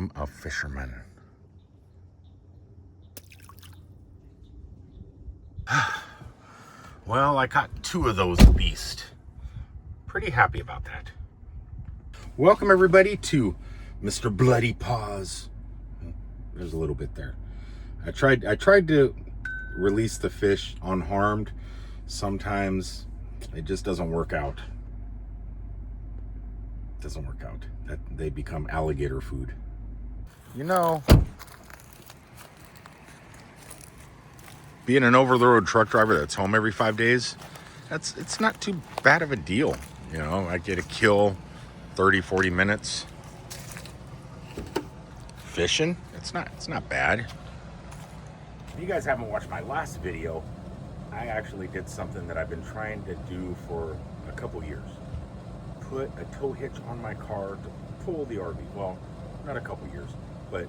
am a fisherman. Well, I caught 2 of those beasts. Pretty happy about that. Welcome everybody to Mr. Bloody Paws. There's a little bit there. I tried to release the fish unharmed. Sometimes it just doesn't work out. That they become alligator food. You know, being an over-the-road truck driver that's home every 5 days, it's not too bad of a deal. You know, I get to kill 30-40 minutes fishing. It's not bad. If you guys haven't watched my last video, I actually did something that I've been trying to do for a couple years. Put a tow hitch on my car to pull the RV. Well, not a couple years, but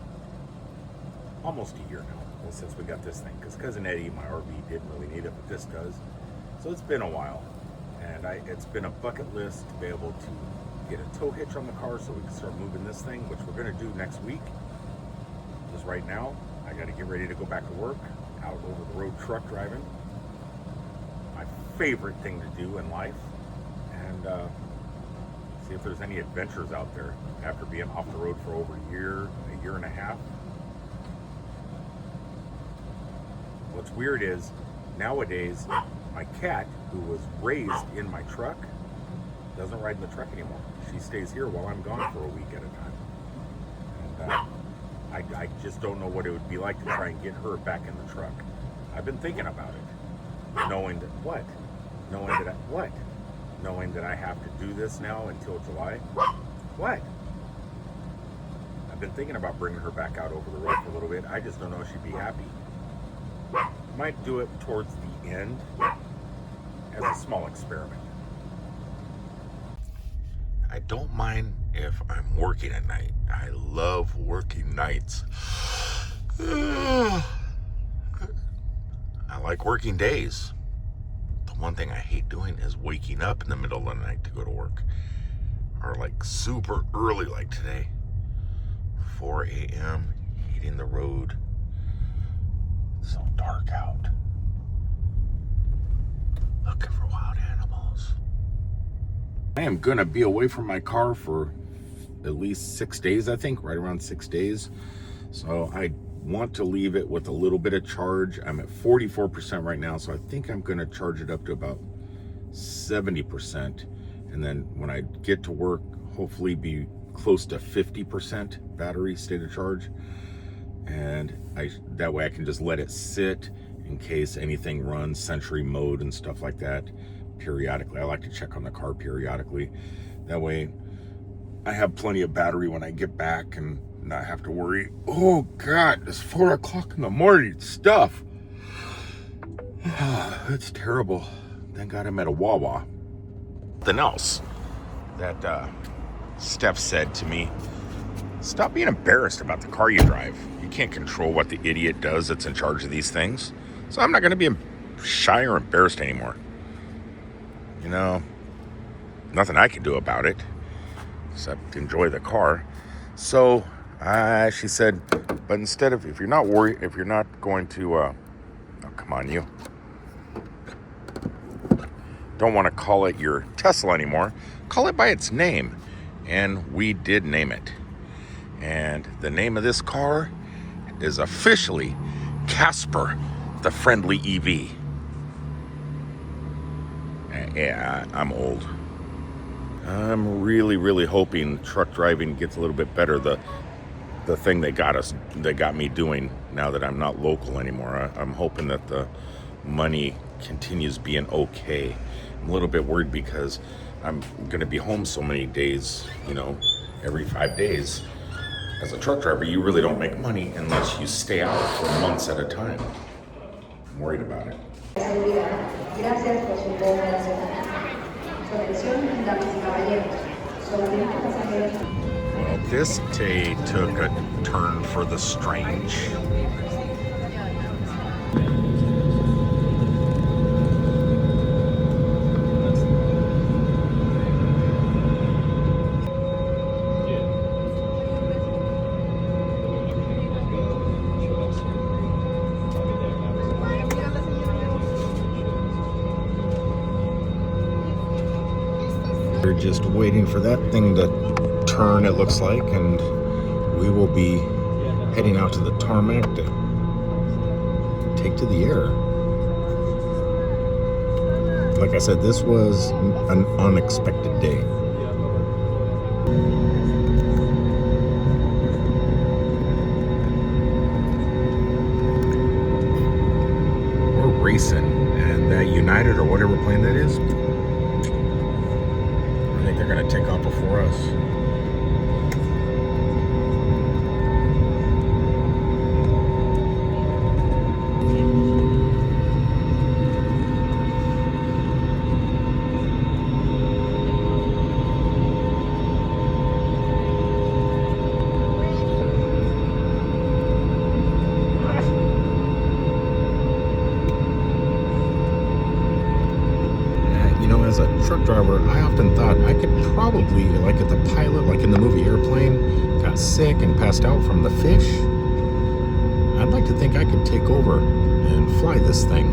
almost a year now since we got this thing. Because Cousin Eddie, my RV, didn't really need it, but this does. So it's been a while. And it's been a bucket list to be able to get a tow hitch on the car so we can start moving this thing, which we're going to do next week. Just right now, I got to get ready to go back to work, out over the road truck driving. My favorite thing to do in life. And see if there's any adventures out there after being off the road for over a year and a half. What's weird is nowadays my cat, who was raised in my truck, doesn't ride in the truck anymore. She stays here while I'm gone for a week at a time. And I just don't know what it would be like to try and get her back in the truck. I've been thinking about it, knowing that I have to do this now until July. What? I've been thinking about bringing her back out over the road for a little bit. I just don't know if she'd be happy. Might do it towards the end as a small experiment. I don't mind if I'm working at night. I love working nights. I like working days. The one thing I hate doing is waking up in the middle of the night to go to work. Or like super early like today. 4 a.m. hitting the road. It's so dark out. Looking for wild animals. I am gonna be away from my car for at least 6 days, I think, right around 6 days. So I want to leave it with a little bit of charge. I'm at 44% right now, so I think I'm gonna charge it up to about 70%. And then when I get to work, hopefully be close to 50% battery state of charge. And that way I can just let it sit in case anything runs Sentry mode and stuff like that periodically. I like to check on the car periodically. That way I have plenty of battery when I get back and not have to worry. Oh God, it's 4 o'clock in the morning stuff. It's terrible. Thank God I'm at a Wawa. Something else that Steph said to me: stop being embarrassed about the car you drive. You can't control what the idiot does that's in charge of these things. So I'm not going to be shy or embarrassed anymore. You know, nothing I can do about it except enjoy the car. So she said, but instead of, if you're not worried, if you're not going to, oh, come on, you don't want to call it your Tesla anymore, call it by its name. And we did name it. And the name of this car is officially Casper, the Friendly EV. Yeah, I'm old. I'm really hoping truck driving gets a little bit better. The thing that got me doing now that I'm not local anymore. I'm hoping that the money continues being okay. I'm a little bit worried because I'm going to be home so many days, you know, every 5 days. As a truck driver, you really don't make money unless you stay out for months at a time. I'm worried about it. Well, this day took a turn for the strange. We're just waiting for that thing to turn, it looks like, and we will be heading out to the tarmac to take to the air. Like I said, this was an unexpected day. We're racing, and that United or whatever plane that is, I think they're going to take off before us. As a truck driver, I often thought I could probably, like if the pilot, like in the movie Airplane, got sick and passed out from the fish, I'd like to think I could take over and fly this thing.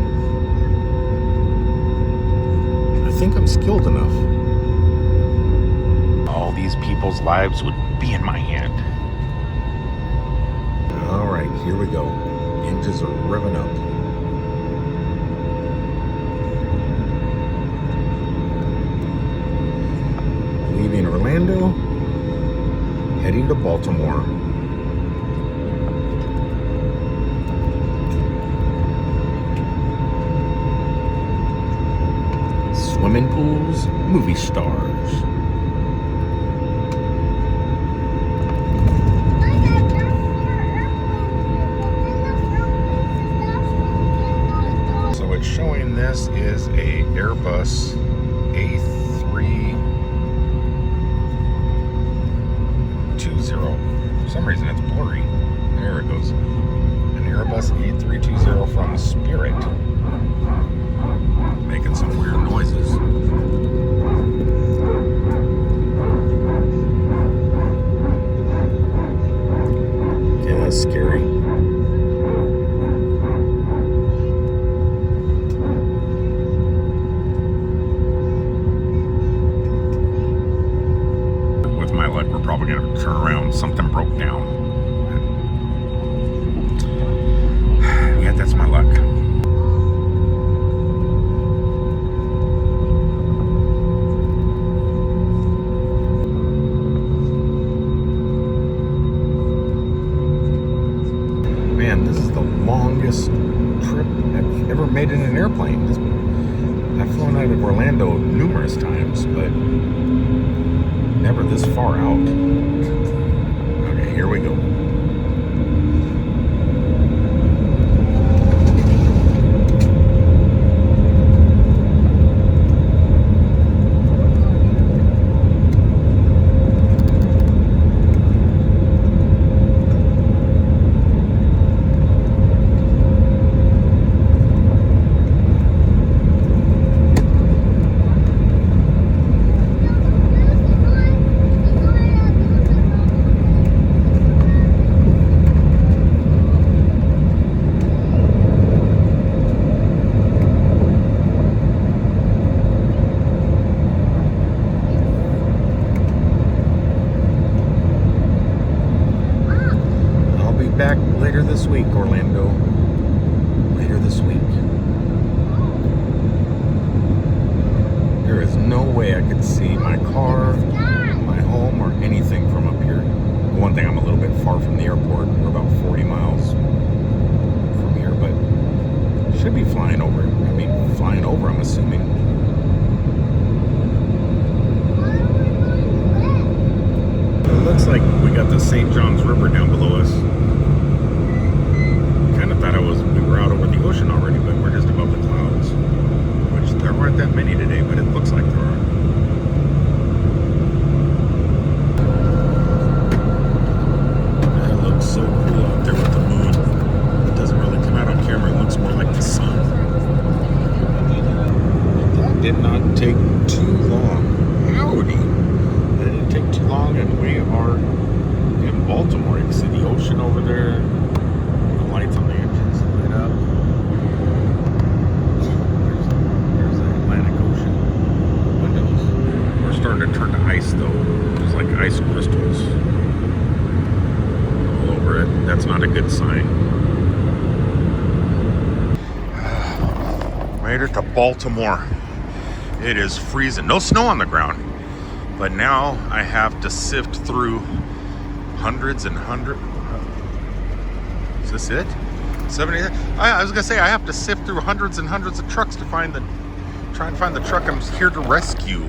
I think I'm skilled enough. All these people's lives would be in my hand. All right, here we go. Engines are revving up. Leaving Orlando, heading to Baltimore. Swimming pools, movie stars. So it's showing this is a Airbus A320. For some reason it's blurry. There it goes. An Airbus A320 from Spirit. Making some weird noises. Yeah, that's scary. With my luck, we're probably going to turn around. Something broke down. Yeah, that's my luck. Man, this is the longest trip I've ever made in an airplane. I've flown out of Orlando numerous times, but never this far out. Okay, here we go. Back later this week, Orlando. Later this week. There is no way I could see my car, my home, or anything from up here. One thing, I'm a little bit far from the airport. We're about 40 miles from here, but should be flying over. I mean, flying over, I'm assuming. It looks like we got the St. Johns River down below us. Thought we were out over the ocean already, but we're just above the clouds, which there weren't that many today, but it looks like there are. It looks so cool out there with the moon. Made it to Baltimore. It is freezing. No snow on the ground. But now I have to sift through hundreds and hundreds. Is this it? 70? I was gonna say I have to sift through hundreds and hundreds of trucks to try and find the truck I'm here to rescue.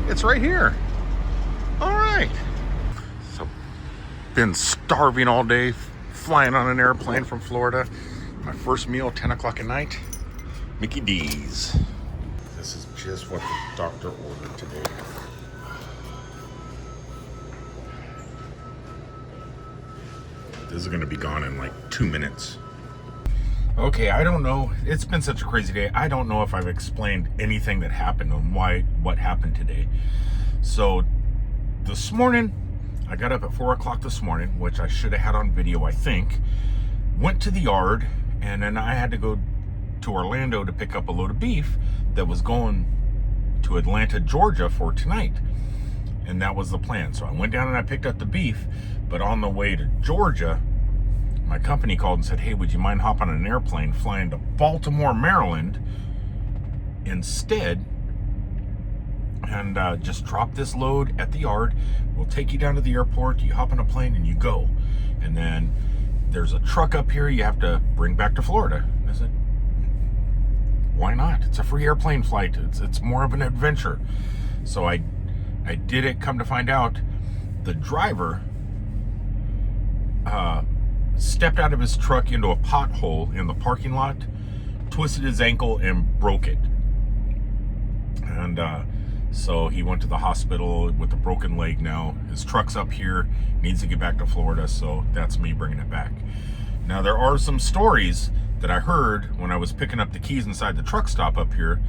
It's right here. All right. So, been starving all day, flying on an airplane from Florida. My first meal, 10 o'clock at night, Mickey D's. This is just what the doctor ordered today. This is gonna be gone in like 2 minutes. Okay, I don't know. It's been such a crazy day. I don't know if I've explained anything that happened and what happened today. So this morning, I got up at 4 o'clock this morning, which I should have had on video, I think. Went to the yard, and then I had to go to Orlando to pick up a load of beef that was going to Atlanta, Georgia for tonight. And that was the plan. So I went down and I picked up the beef, but on the way to Georgia, my company called and said, hey, would you mind hopping on an airplane flying to Baltimore, Maryland instead, and just drop this load at the yard. We'll take you down to the airport, you hop on a plane and you go. And then there's a truck up here you have to bring back to Florida. I said, why not? It's a free airplane flight. It's more of an adventure. So I did it. Come to find out, the driver stepped out of his truck into a pothole in the parking lot, twisted his ankle and broke it. And so he went to the hospital with a broken leg now. His truck's up here, needs to get back to Florida, so that's me bringing it back. Now, there are some stories that I heard when I was picking up the keys inside the truck stop up here,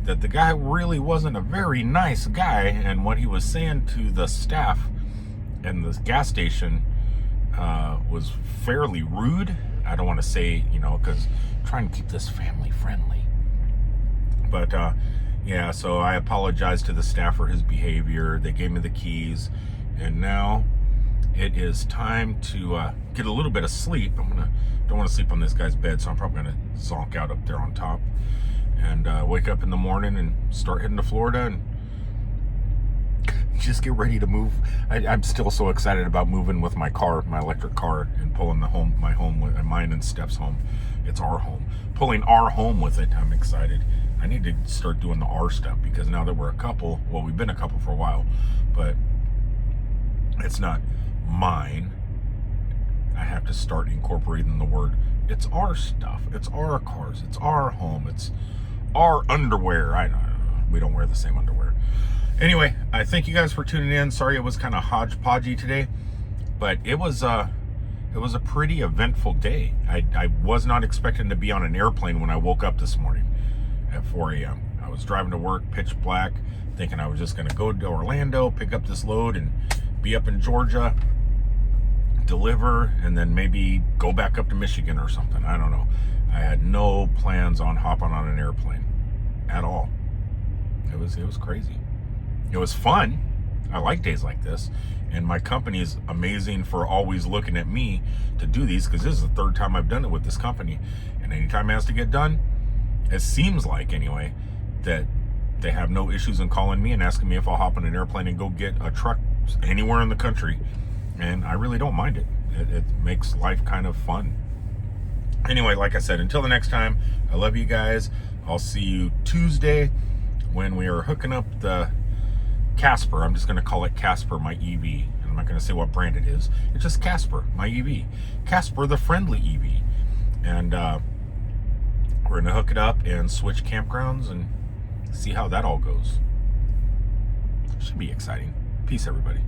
that the guy really wasn't a very nice guy, and what he was saying to the staff and the gas station was fairly rude. I don't want to say, because I'm trying to keep this family friendly. But yeah, so I apologized to the staff for his behavior. They gave me the keys, and now it is time to get a little bit of sleep. Don't want to sleep on this guy's bed, so I'm probably gonna zonk out up there on top and wake up in the morning and start heading to Florida and just get ready to move. I'm still so excited about moving with my car, my electric car, and pulling mine and Steph's home. It's our home. Pulling our home with it, I'm excited. I need to start doing the R stuff, because now that we're a couple, well, we've been a couple for a while, but it's not mine. I have to start incorporating the word, it's our stuff, it's our cars, it's our home, it's our underwear. I don't know, we don't wear the same underwear. Anyway, I thank you guys for tuning in. Sorry it was kind of hodgepodgey today, but it was a pretty eventful day. I was not expecting to be on an airplane when I woke up this morning at 4 a.m. I was driving to work, pitch black, thinking I was just going to go to Orlando, pick up this load, and be up in Georgia, deliver, and then maybe go back up to Michigan or something. I don't know. I had no plans on hopping on an airplane at all. It was crazy. It was fun. I like days like this, and my company is amazing for always looking at me to do these, because this is the third time I've done it with this company, and anytime it has to get done, it seems like anyway, that they have no issues in calling me and asking me if I'll hop on an airplane and go get a truck anywhere in the country, and I really don't mind it. It makes life kind of fun. Anyway, like I said, until the next time, I love you guys. I'll see you Tuesday when we are hooking up the Casper. I'm just going to call it Casper, my EV. And I'm not going to say what brand it is. It's just Casper, my EV. Casper, the friendly EV. And we're going to hook it up and switch campgrounds and see how that all goes. Should be exciting. Peace, everybody.